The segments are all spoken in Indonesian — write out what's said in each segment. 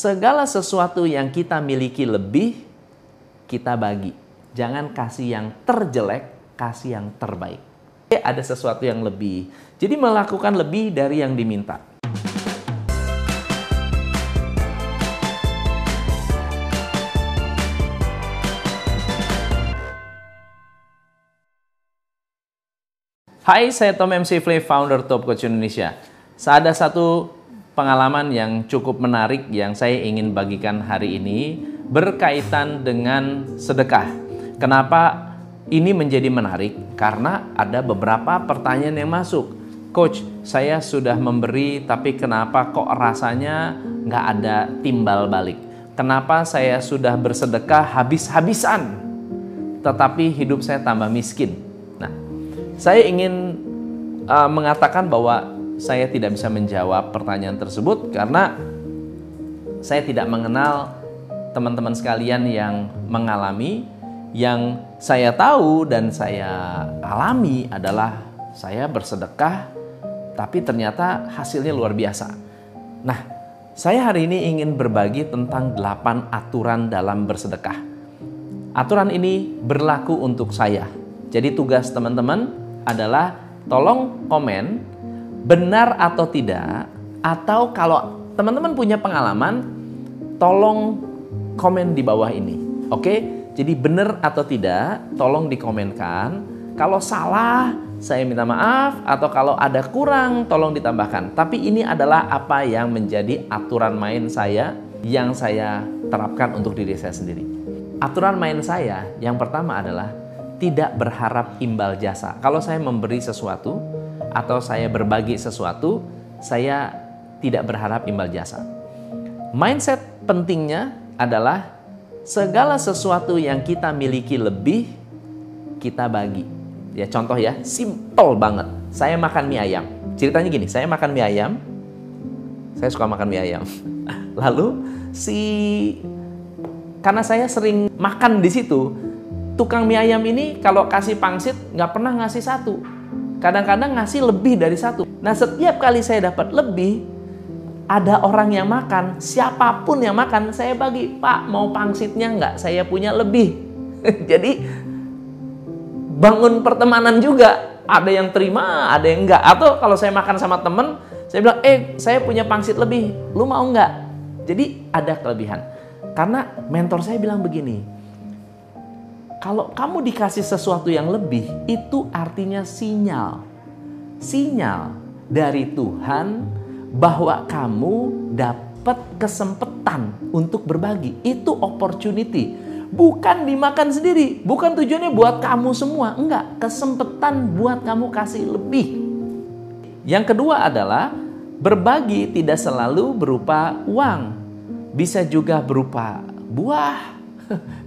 Segala sesuatu yang kita miliki lebih, kita bagi. Jangan kasih yang terjelek, kasih yang terbaik. Ada sesuatu yang lebih. Jadi melakukan lebih dari yang diminta. Hai, saya Tom MC Flay, founder Top Coach Indonesia. Ada satu pengalaman yang cukup menarik yang saya ingin bagikan hari ini berkaitan dengan sedekah. Kenapa ini menjadi menarik? Karena ada beberapa pertanyaan yang masuk. Coach, saya sudah memberi tapi kenapa kok rasanya nggak ada timbal balik? Kenapa saya sudah bersedekah habis-habisan tetapi hidup saya tambah miskin? Saya ingin mengatakan bahwa saya tidak bisa menjawab pertanyaan tersebut karena saya tidak mengenal teman-teman sekalian yang mengalami. Yang saya tahu dan saya alami adalah saya bersedekah tapi ternyata hasilnya luar biasa. Nah, saya hari ini ingin berbagi tentang 8 aturan dalam bersedekah. Aturan ini berlaku untuk saya. Jadi tugas teman-teman adalah tolong komen benar atau tidak, atau kalau teman-teman punya pengalaman tolong komen di bawah ini. Oke? Jadi benar atau tidak tolong dikomenkan. Kalau salah saya minta maaf, atau kalau ada kurang tolong ditambahkan. Tapi ini adalah apa yang menjadi aturan main saya yang saya terapkan untuk diri saya sendiri. Aturan main saya yang pertama adalah tidak berharap imbal jasa. Kalau saya memberi sesuatu atau saya berbagi sesuatu, saya tidak berharap imbal jasa. Mindset pentingnya adalah segala sesuatu yang kita miliki lebih, kita bagi. Ya, contoh ya, simple banget. Saya makan mie ayam. Ceritanya gini, saya makan mie ayam. Saya suka makan mie ayam. Lalu karena saya sering makan di situ, tukang mie ayam ini kalau kasih pangsit nggak pernah ngasih satu. Kadang-kadang ngasih lebih dari satu. Nah, setiap kali saya dapat lebih, ada orang yang makan, siapapun yang makan, saya bagi. Pak, mau pangsitnya nggak? Saya punya lebih. Jadi, bangun pertemanan juga. Ada yang terima, ada yang nggak. Atau kalau saya makan sama temen, saya bilang, saya punya pangsit lebih. Lu mau nggak? Jadi, ada kelebihan. Karena mentor saya bilang begini, kalau kamu dikasih sesuatu yang lebih, itu artinya sinyal. Sinyal dari Tuhan bahwa kamu dapat kesempatan untuk berbagi. Itu opportunity. Bukan dimakan sendiri. Bukan tujuannya buat kamu semua. Enggak. Kesempatan buat kamu kasih lebih. Yang kedua adalah berbagi tidak selalu berupa uang. Bisa juga berupa buah.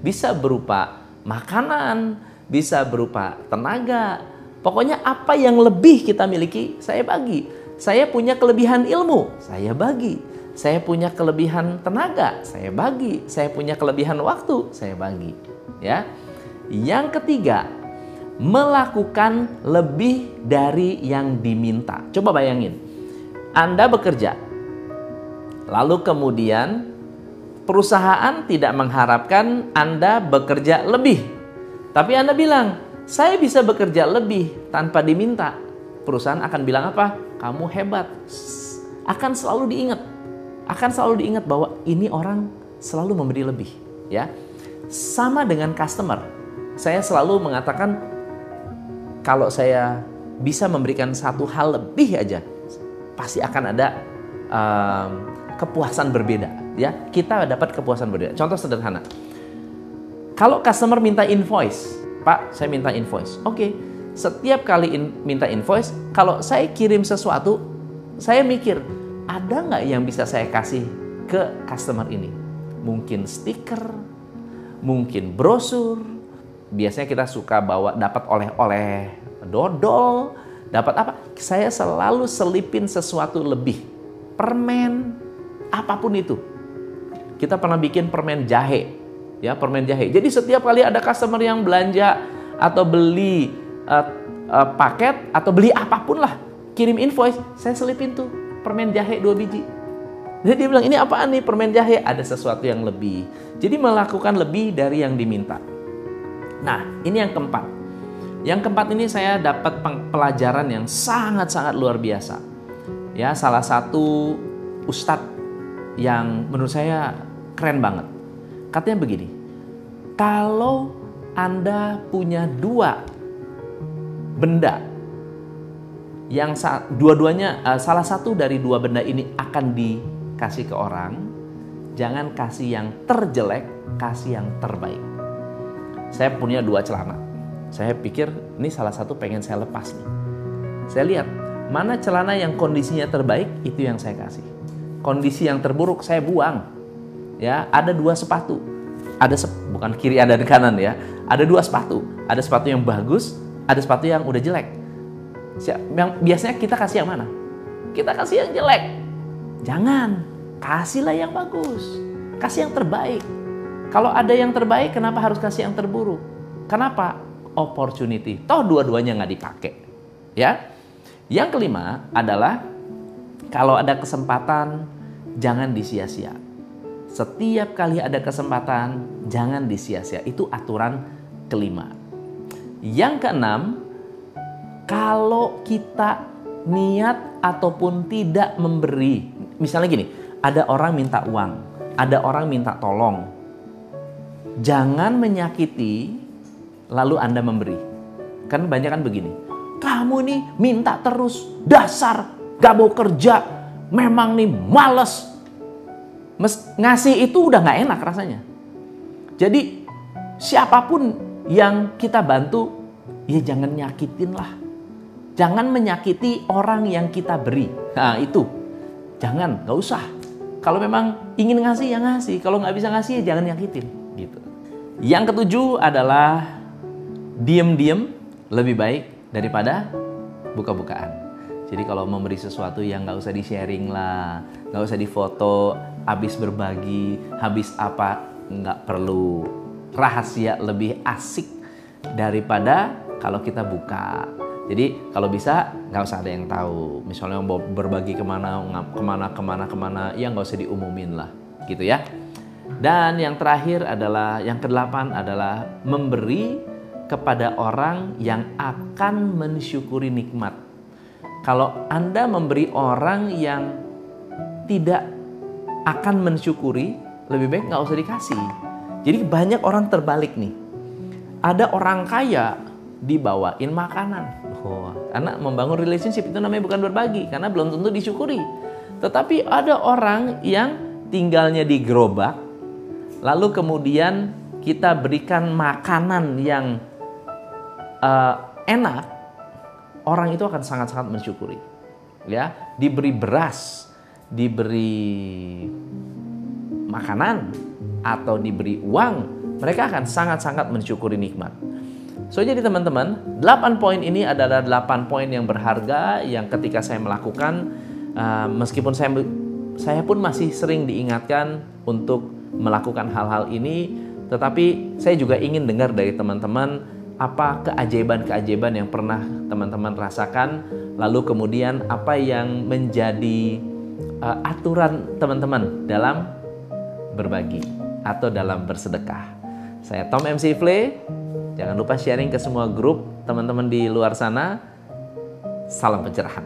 Bisa berupa makanan, bisa berupa tenaga. Pokoknya apa yang lebih kita miliki, saya bagi. Saya punya kelebihan ilmu, saya bagi. Saya punya kelebihan tenaga, saya bagi. Saya punya kelebihan waktu, saya bagi. Ya. Yang ketiga, melakukan lebih dari yang diminta. Coba bayangin, Anda bekerja, lalu kemudian perusahaan tidak mengharapkan Anda bekerja lebih. Tapi Anda bilang, saya bisa bekerja lebih tanpa diminta. Perusahaan akan bilang apa? Kamu hebat. Akan selalu diingat. Akan selalu diingat bahwa ini orang selalu memberi lebih. Ya. Sama dengan customer. Saya selalu mengatakan, kalau saya bisa memberikan satu hal lebih aja, pasti akan ada kepuasan berbeda. Ya, kita dapat kepuasan berbeda. Contoh sederhana. Kalau customer minta invoice, Pak, saya minta invoice. Oke, setiap kali minta invoice, kalau saya kirim sesuatu, saya mikir, ada nggak yang bisa saya kasih ke customer ini? Mungkin stiker, mungkin brosur. Biasanya kita suka bawa dapat oleh-oleh dodol, dapat apa? Saya selalu selipin sesuatu lebih. Permen, apapun itu. Kita pernah bikin permen jahe, ya, permen jahe. Jadi setiap kali ada customer yang belanja atau beli paket atau beli apapun lah, kirim invoice, saya selipin tuh permen jahe 2 biji. Jadi dia bilang, ini apaan nih permen jahe? Ada sesuatu yang lebih. Jadi melakukan lebih dari yang diminta. Nah, ini yang keempat. Yang keempat ini saya dapat pelajaran yang sangat-sangat luar biasa. Ya, salah satu ustadz yang menurut saya keren banget. Katanya begini, kalau Anda punya dua benda yang dua-duanya, salah satu dari dua benda ini akan dikasih ke orang, jangan kasih yang terjelek, kasih yang terbaik. Saya punya dua celana. Saya pikir ini salah satu pengen saya lepas nih. Saya lihat mana celana yang kondisinya terbaik, itu yang saya kasih. Kondisi yang terburuk saya buang. Ya, ada dua sepatu. Bukan kiri ada di kanan ya. Ada dua sepatu. Ada sepatu yang bagus, ada sepatu yang udah jelek. Yang biasanya kita kasih yang mana? Kita kasih yang jelek. Jangan, kasihlah yang bagus. Kasih yang terbaik. Kalau ada yang terbaik, kenapa harus kasih yang terburuk? Kenapa? Opportunity. Toh dua-duanya nggak dipakai. Ya. Yang kelima adalah kalau ada kesempatan, jangan disia-sia. Setiap kali ada kesempatan, jangan disia-sia. Itu aturan kelima. Yang keenam, kalau kita niat ataupun tidak memberi, misalnya gini, ada orang minta uang, ada orang minta tolong, jangan menyakiti lalu Anda memberi. Kan banyak kan begini, kamu nih minta terus, dasar gak mau kerja, memang nih males. Ngasih itu udah gak enak rasanya. Jadi siapapun yang kita bantu, ya jangan nyakitin lah. Jangan menyakiti orang yang kita beri. Nah itu, jangan, gak usah. Kalau memang ingin ngasih, ya ngasih. Kalau gak bisa ngasih, ya jangan nyakitin. Gitu. Yang ketujuh adalah diem-diem lebih baik daripada buka-bukaan. Jadi kalau memberi sesuatu yang gak usah di-sharing lah, gak usah difoto, habis berbagi, habis apa, gak perlu. Rahasia lebih asik daripada kalau kita buka. Jadi kalau bisa gak usah ada yang tahu. Misalnya mau berbagi kemana, ya gak usah diumumin lah, gitu ya. Dan yang terakhir adalah, yang kedelapan adalah memberi kepada orang yang akan mensyukuri nikmat. Kalau Anda memberi orang yang tidak akan mensyukuri, lebih baik nggak usah dikasih. Jadi banyak orang terbalik nih. Ada orang kaya dibawain makanan. Karena membangun relationship itu namanya bukan berbagi, karena belum tentu disyukuri. Tetapi ada orang yang tinggalnya di gerobak, lalu kemudian kita berikan makanan yang enak, orang itu akan sangat-sangat mensyukuri. Ya, diberi beras, diberi makanan, atau diberi uang, mereka akan sangat-sangat mensyukuri nikmat. So jadi teman-teman, 8 poin ini adalah 8 poin yang berharga yang ketika saya melakukan, meskipun saya pun masih sering diingatkan untuk melakukan hal-hal ini, tetapi saya juga ingin dengar dari teman-teman apa keajaiban-keajaiban yang pernah teman-teman rasakan, lalu kemudian apa yang menjadi aturan teman-teman dalam berbagi atau dalam bersedekah. Saya Tom MC Flay. Jangan lupa sharing ke semua grup teman-teman di luar sana. Salam pencerahan.